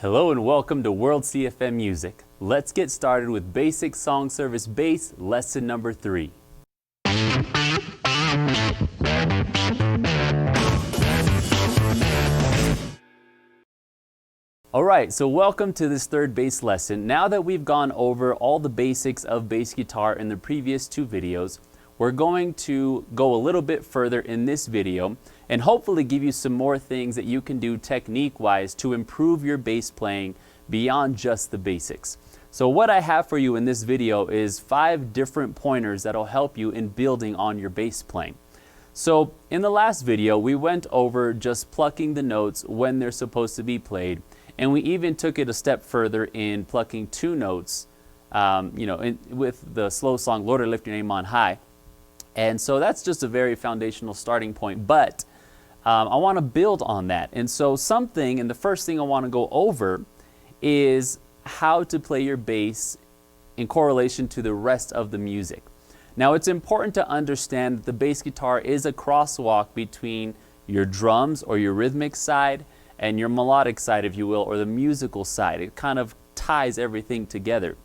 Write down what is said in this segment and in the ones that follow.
Hello and welcome to WorldCFMMusic. Let's get started with Basic Song Service Bass, lesson number 3. Alright, so welcome to this third bass lesson. Now that we've gone over all the basics of bass guitar in the previous 2 videos, we're going to go a little bit further in this video and hopefully give you some more things that you can do technique-wise to improve your bass playing beyond just the basics. So what I have for you in this video is 5 different pointers that'll help you in building on your bass playing. So in the last video, we went over just plucking the notes when they're supposed to be played, and we even took it a step further in plucking 2 notes, with the slow song, Lord, I Lift Your Name on High. And so that's just a very foundational starting point, but I want to build on that. And so the first thing I want to go over is how to play your bass in correlation to the rest of the music. Now it's important to understand that the bass guitar is a crosswalk between your drums or your rhythmic side and your melodic side, if you will, or the musical side. It kind of ties everything together.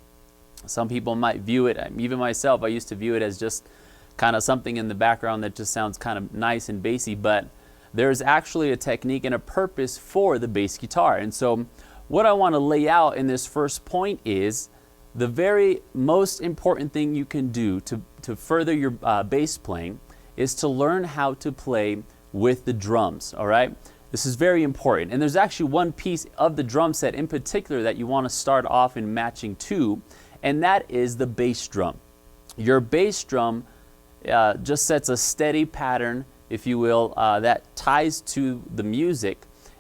Some people might view it, even myself, I used to view it as just kind of something in the background that just sounds kind of nice and bassy, but there's actually a technique and a purpose for the bass guitar. And so what I want to lay out in this first point is the very most important thing you can do to further your bass playing is to learn how to play with the drums, all right? This is very important. And there's actually one piece of the drum set in particular that you want to start off in matching to, and that is the bass drum. Your bass drum just sets a steady pattern, if you will, that ties to the music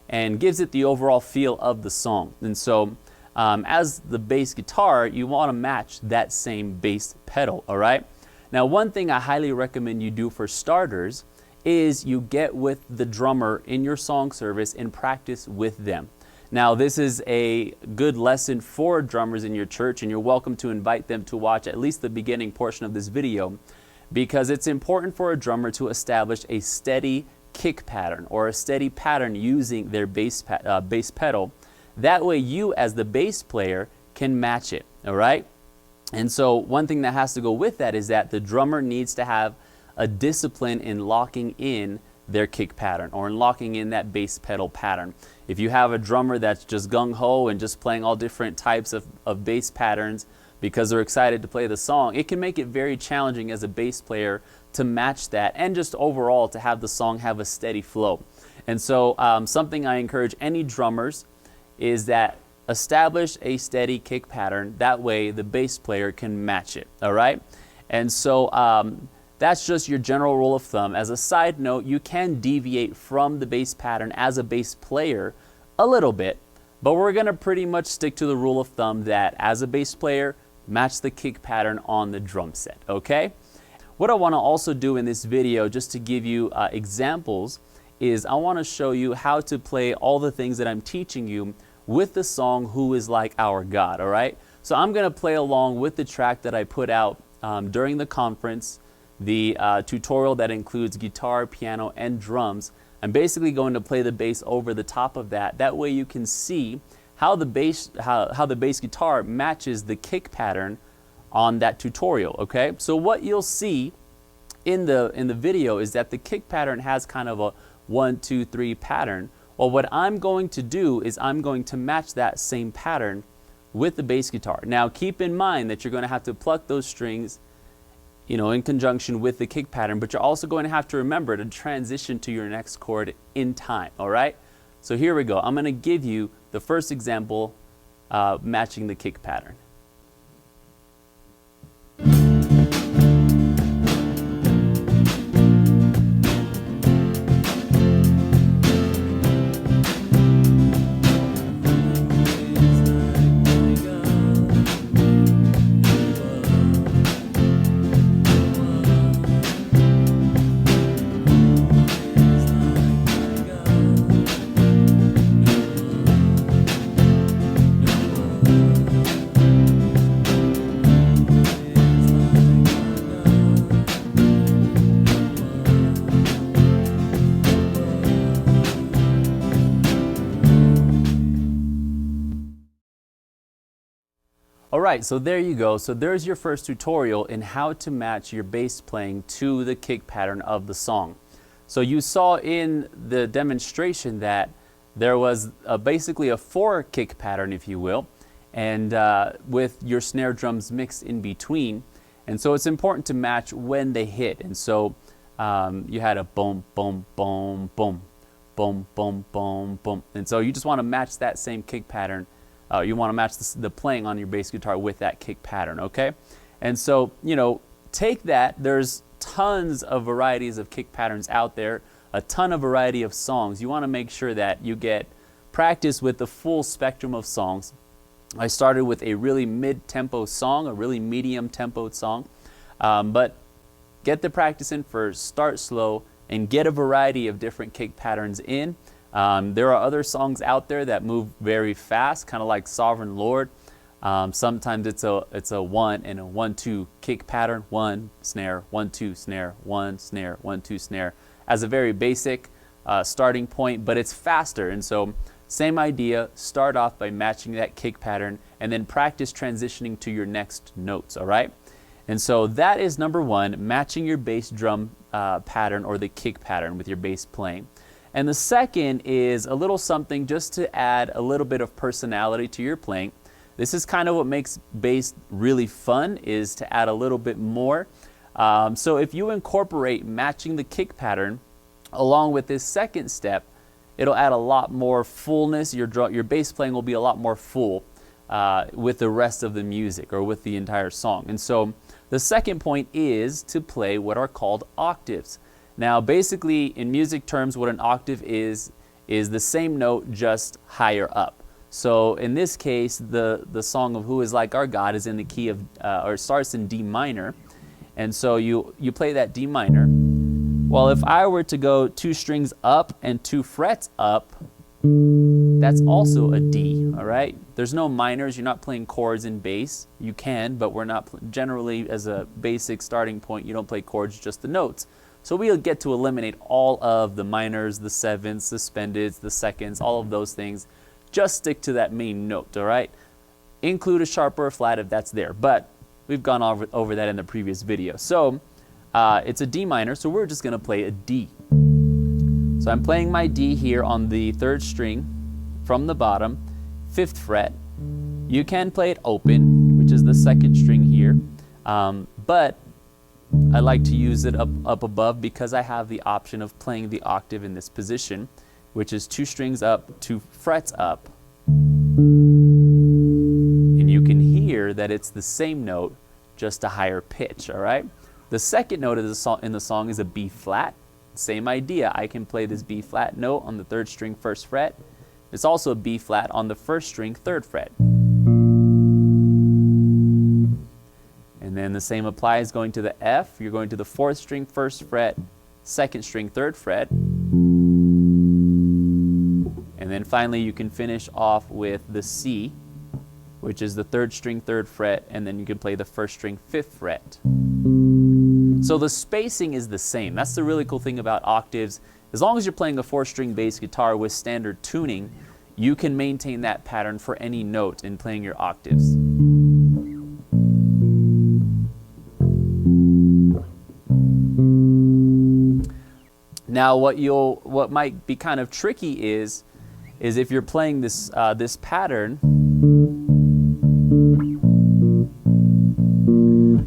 and gives it the overall feel of the song. And so as the bass guitar, you want to match that same bass pedal, all right? Now, one thing I highly recommend you do for starters is you get with the drummer in your song service and practice with them. Now, this is a good lesson for drummers in your church, and you're welcome to invite them to watch at least the beginning portion of this video, because it's important for a drummer to establish a steady kick pattern or a steady pattern using their bass pedal. That way you as the bass player can match it, all right? And so one thing that has to go with that is that the drummer needs to have a discipline in locking in their kick pattern or in locking in that bass pedal pattern. If you have a drummer that's just gung-ho and just playing all different types of bass patterns because they're excited to play the song, it can make it very challenging as a bass player to match that and just overall to have the song have a steady flow. And so something I encourage any drummers is that establish a steady kick pattern. That way the bass player can match it, all right? And so that's just your general rule of thumb. As a side note, you can deviate from the bass pattern as a bass player a little bit, but we're gonna pretty much stick to the rule of thumb that as a bass player, match the kick pattern on the drum set, okay? What I want to also do in this video, just to give you examples, is I want to show you how to play all the things that I'm teaching you with the song Who Is Like Our God, all right? So I'm going to play along with the track that I put out during the conference, the tutorial that includes guitar, piano, and drums. I'm basically going to play the bass over the top of that. That way you can see how the bass guitar matches the kick pattern on that tutorial, okay? So what you'll see in the video is that the kick pattern has kind of a 1, 2, 3 pattern. Well, what I'm going to do is I'm going to match that same pattern with the bass guitar. Now, keep in mind that you're going to have to pluck those strings, in conjunction with the kick pattern, but you're also going to have to remember to transition to your next chord in time, all right? So here we go. I'm going to give you the first example matching the kick pattern. All right, so there you go. So there's your first tutorial in how to match your bass playing to the kick pattern of the song. So you saw in the demonstration that there was basically a 4 kick pattern, if you will, and with your snare drums mixed in between. And so it's important to match when they hit. And so you had a boom, boom, boom, boom, boom, boom, boom, boom. And so you just want to match that same kick pattern. You want to match the playing on your bass guitar with that kick pattern, okay? And so, you know, take that. There's tons of varieties of kick patterns out there, a ton of variety of songs. You want to make sure that you get practice with the full spectrum of songs. I started with a really mid-tempo song, a really medium-tempo song, but get the practice in first, start slow, and get a variety of different kick patterns in. There are other songs out there that move very fast, kind of like Sovereign Lord. Sometimes it's a 1 and a 1-2 kick pattern, 1 snare, 1-2 snare, 1 snare, 1-2 snare, as a very basic starting point, but it's faster. And so same idea, start off by matching that kick pattern and then practice transitioning to your next notes, all right? And so that is number 1, matching your bass drum pattern or the kick pattern with your bass playing. And the second is a little something just to add a little bit of personality to your playing. This is kind of what makes bass really fun, is to add a little bit more. So if you incorporate matching the kick pattern along with this second step, it'll add a lot more fullness. Your bass playing will be a lot more full with the rest of the music or with the entire song. And so the second point is to play what are called octaves. Now, basically, in music terms, what an octave is the same note, just higher up. So in this case, the song of Who Is Like Our God is in the key of, or starts in D minor. And so you play that D minor. Well, if I were to go 2 strings up and 2 frets up, that's also a D, all right? There's no minors. You're not playing chords in bass. You can, but we're not, generally, as a basic starting point, you don't play chords, just the notes. So we'll get to eliminate all of the minors, the sevenths, suspendeds, the seconds, all of those things. Just stick to that main note, all right? Include a sharp or a flat if that's there, but we've gone over that in the previous video. So it's a D minor, so we're just gonna play a D. So I'm playing my D here on the 3rd string from the bottom, 5th fret. You can play it open, which is the 2nd string here, but I like to use it up above because I have the option of playing the octave in this position, which is 2 strings up, 2 frets up. And you can hear that it's the same note, just a higher pitch, all right? The second note of in the song is a B flat. Same idea. I can play this B flat note on the 3rd string, 1st fret. It's also a B flat on the 1st string, 3rd fret. And then the same applies going to the F. You're going to the 4th string, 1st fret, 2nd string, 3rd fret. And then finally you can finish off with the C, which is the 3rd string, 3rd fret, and then you can play the 1st string, 5th fret. So the spacing is the same. That's the really cool thing about octaves. As long as you're playing a 4-string bass guitar with standard tuning, you can maintain that pattern for any note in playing your octaves. Now what might be kind of tricky is if you're playing this pattern,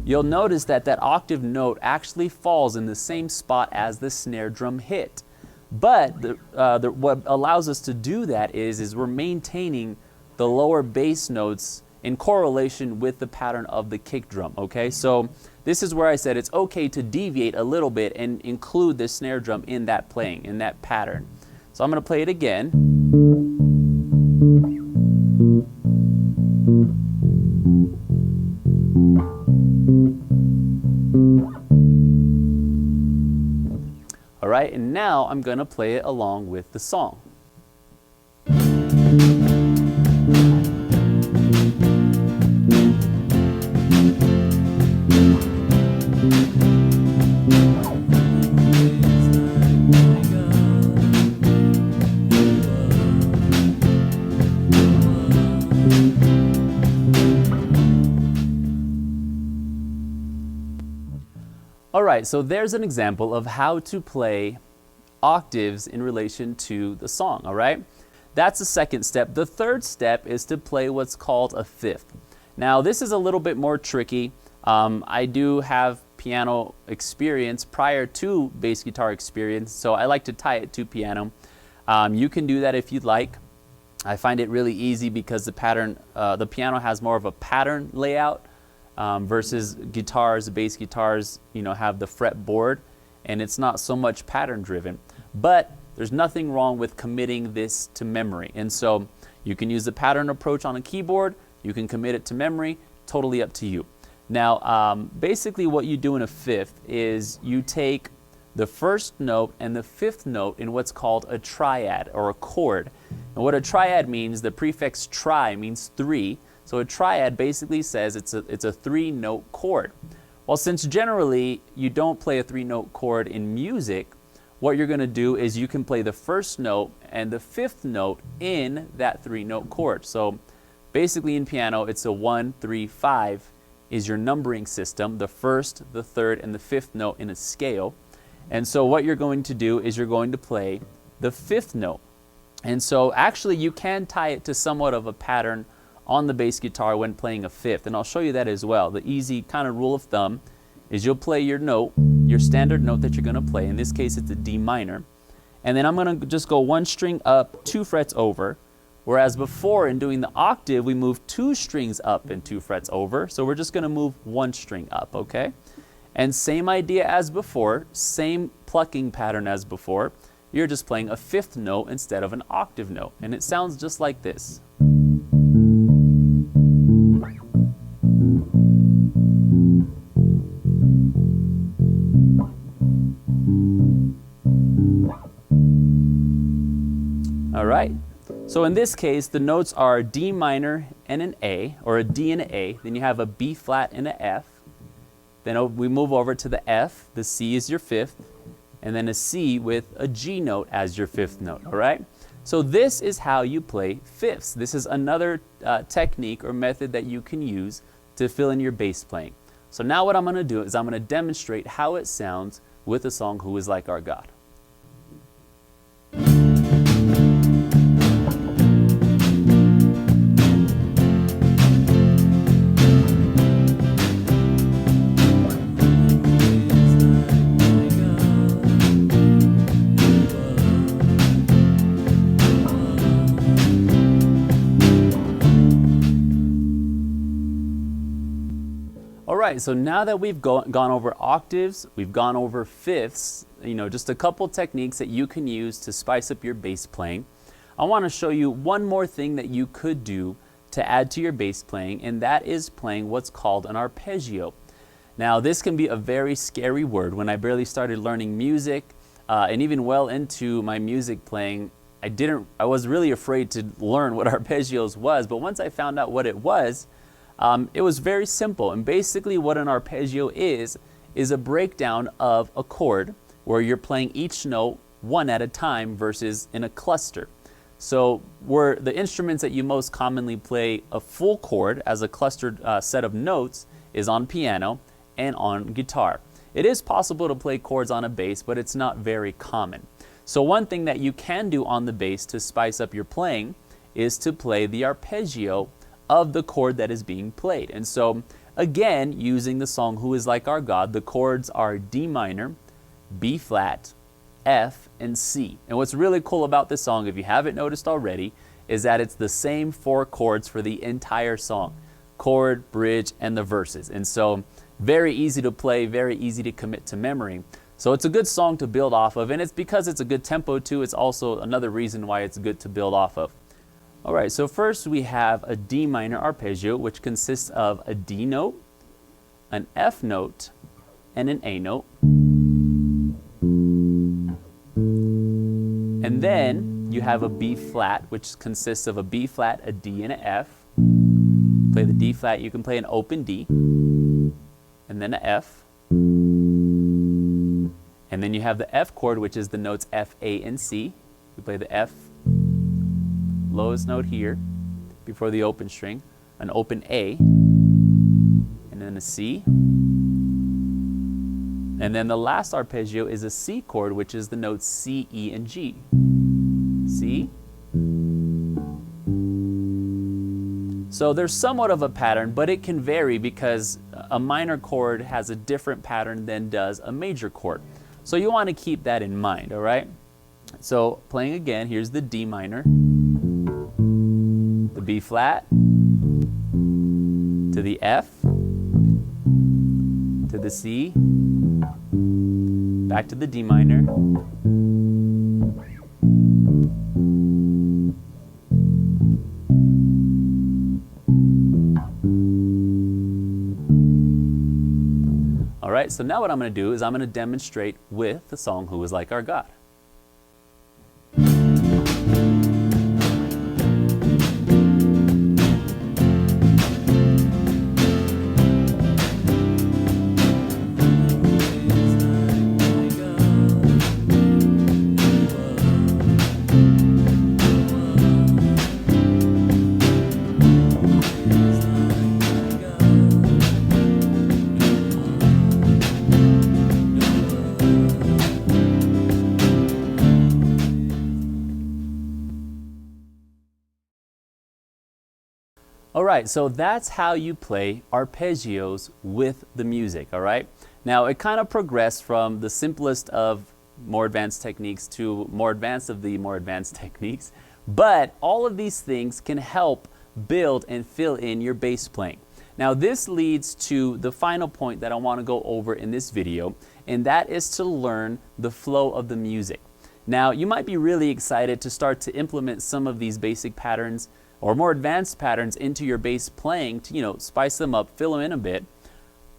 you'll notice that octave note actually falls in the same spot as the snare drum hit. But what allows us to do that is we're maintaining the lower bass notes in correlation with the pattern of the kick drum, okay? So this is where I said it's okay to deviate a little bit and include the snare drum in that playing, in that pattern. So I'm gonna play it again. All right, and now I'm gonna play it along with the song. All right, so there's an example of how to play octaves in relation to the song, all right? That's the second step. The third step is to play what's called a fifth. Now, this is a little bit more tricky. I do have piano experience prior to bass guitar experience, so I like to tie it to piano. You can do that if you'd like. I find it really easy because the piano has more of a pattern layout versus guitars, bass guitars, have the fretboard, and it's not so much pattern driven. But there's nothing wrong with committing this to memory. And so you can use the pattern approach on a keyboard, you can commit it to memory, totally up to you. Now, basically what you do in a fifth is you take the first note and the fifth note in what's called a triad or a chord. And what a triad means, the prefix tri means three. So a triad basically says it's a three-note chord. Well, since generally you don't play a three-note chord in music, what you're going to do is you can play the first note and the fifth note in that three-note chord. So basically in piano, it's a 1, 3, 5 is your numbering system, the first, the third, and the fifth note in a scale. And so what you're going to do is you're going to play the fifth note. And so actually you can tie it to somewhat of a pattern on the bass guitar when playing a fifth. And I'll show you that as well. The easy kind of rule of thumb is you'll play your note, your standard note that you're going to play. In this case, it's a D minor. And then I'm going to just go one string up, 2 frets over. Whereas before, in doing the octave, we moved 2 strings up and 2 frets over. So we're just going to move 1 string up, okay? And same idea as before, same plucking pattern as before. You're just playing a fifth note instead of an octave note. And it sounds just like this. All right, so in this case, the notes are a D minor and an A, or a D and an A. Then you have a B flat and an F. Then we move over to the F, the C is your fifth, and then a C with a G note as your fifth note, all right? So this is how you play fifths. This is another technique or method that you can use to fill in your bass playing. So now what I'm going to do is I'm going to demonstrate how it sounds with the song Who Is Like Our God. All right, so now that we've gone over octaves, we've gone over fifths, just a couple techniques that you can use to spice up your bass playing. I want to show you one more thing that you could do to add to your bass playing, and that is playing what's called an arpeggio. Now, this can be a very scary word. When I barely started learning music, and even well into my music playing, I was really afraid to learn what arpeggios was, but once I found out what it was very simple. And basically what an arpeggio is a breakdown of a chord where you're playing each note one at a time versus in a cluster. So where the instruments that you most commonly play a full chord as a clustered set of notes is on piano and on guitar. It is possible to play chords on a bass, but it's not very common. So one thing that you can do on the bass to spice up your playing is to play the arpeggio of the chord that is being played. And so again, using the song Who Is Like Our God, the chords are D minor, B flat, F, and C. And what's really cool about this song, if you haven't noticed already, is that it's the same 4 chords for the entire song: chord, bridge, and the verses. And so very easy to play, very easy to commit to memory. So it's a good song to build off of, and it's because it's a good tempo too. It's also another reason why it's good to build off of. All right, so first we have a D minor arpeggio, which consists of a D note, an F note, and an A note. And then you have a B flat, which consists of a B flat, a D, and an F. Play the D flat, you can play an open D, and then an F. And then you have the F chord, which is the notes F, A, and C. You play the F, lowest note here, before the open string, an open A, and then a C, And then the last arpeggio is a C chord, which is the notes C, E, and G. C. So there's somewhat of a pattern, but it can vary because a minor chord has a different pattern than does a major chord. So you want to keep that in mind, all right? So playing again, here's the D minor, the B flat, to the F, to the C, back to the D minor, all right, so now what I'm going to do is I'm going to demonstrate with the song Who Is Like Our God. All right, so that's how you play arpeggios with the music, all right? Now, it kind of progressed from the simplest of more advanced techniques to more advanced of the more advanced techniques, but all of these things can help build and fill in your bass playing. Now, this leads to the final point that I want to go over in this video, and that is to learn the flow of the music. Now, you might be really excited to start to implement some of these basic patterns or more advanced patterns into your bass playing to, spice them up, fill them in a bit.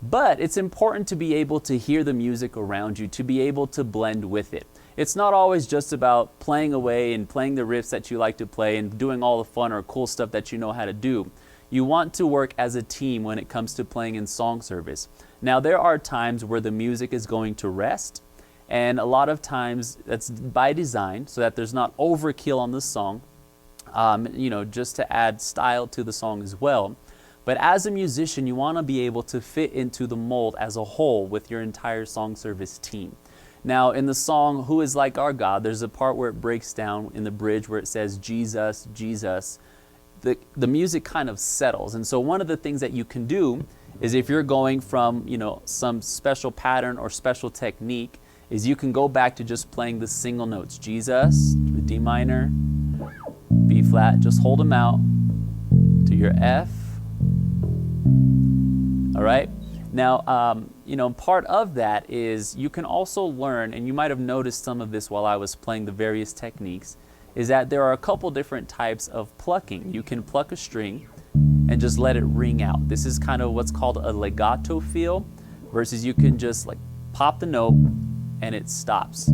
But it's important to be able to hear the music around you, to be able to blend with it. It's not always just about playing away and playing the riffs that you like to play and doing all the fun or cool stuff that you know how to do. You want to work as a team when it comes to playing in song service. Now, there are times where the music is going to rest, and a lot of times that's by design so that there's not overkill on the song. Just to add style to the song as well. But as a musician, you want to be able to fit into the mold as a whole with your entire song service team. Now, in the song Who Is Like Our God, there's a part where it breaks down in the bridge where it says Jesus, Jesus. The music kind of settles. And so one of the things that you can do is if you're going from, some special pattern or special technique, is you can go back to just playing the single notes. Jesus, to the D minor, B flat, just hold them out to your F. All right. Now, part of that is you can also learn, and you might have noticed some of this while I was playing the various techniques, is that there are a couple different types of plucking. You can pluck a string and just let it ring out. This is kind of what's called a legato feel, versus you can just like pop the note and it stops.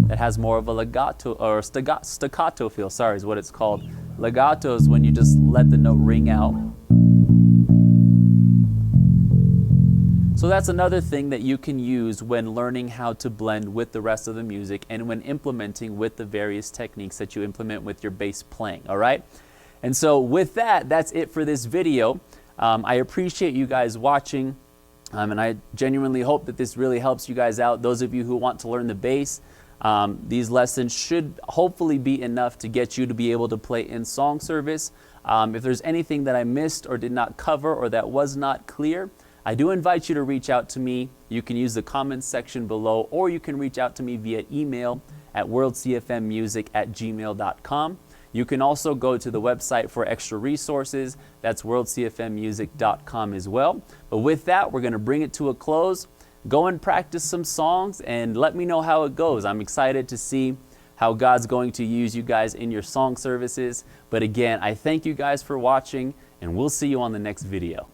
That has more of a legato or staccato feel, sorry, is what it's called. Legato is when you just let the note ring out. So that's another thing that you can use when learning how to blend with the rest of the music and when implementing with the various techniques that you implement with your bass playing, all right? And so with that, that's it for this video. I appreciate you guys watching, and I genuinely hope that this really helps you guys out. Those of you who want to learn the bass, these lessons should hopefully be enough to get you to be able to play in song service. If there's anything that I missed or did not cover or that was not clear, I do invite you to reach out to me. You can use the comments section below, or you can reach out to me via email at worldcfmmusic@gmail.com. You can also go to the website for extra resources. That's worldcfmmusic.com as well. But with that, we're going to bring it to a close. Go and practice some songs and let me know how it goes. I'm excited to see how God's going to use you guys in your song services. But again, I thank you guys for watching, and we'll see you on the next video.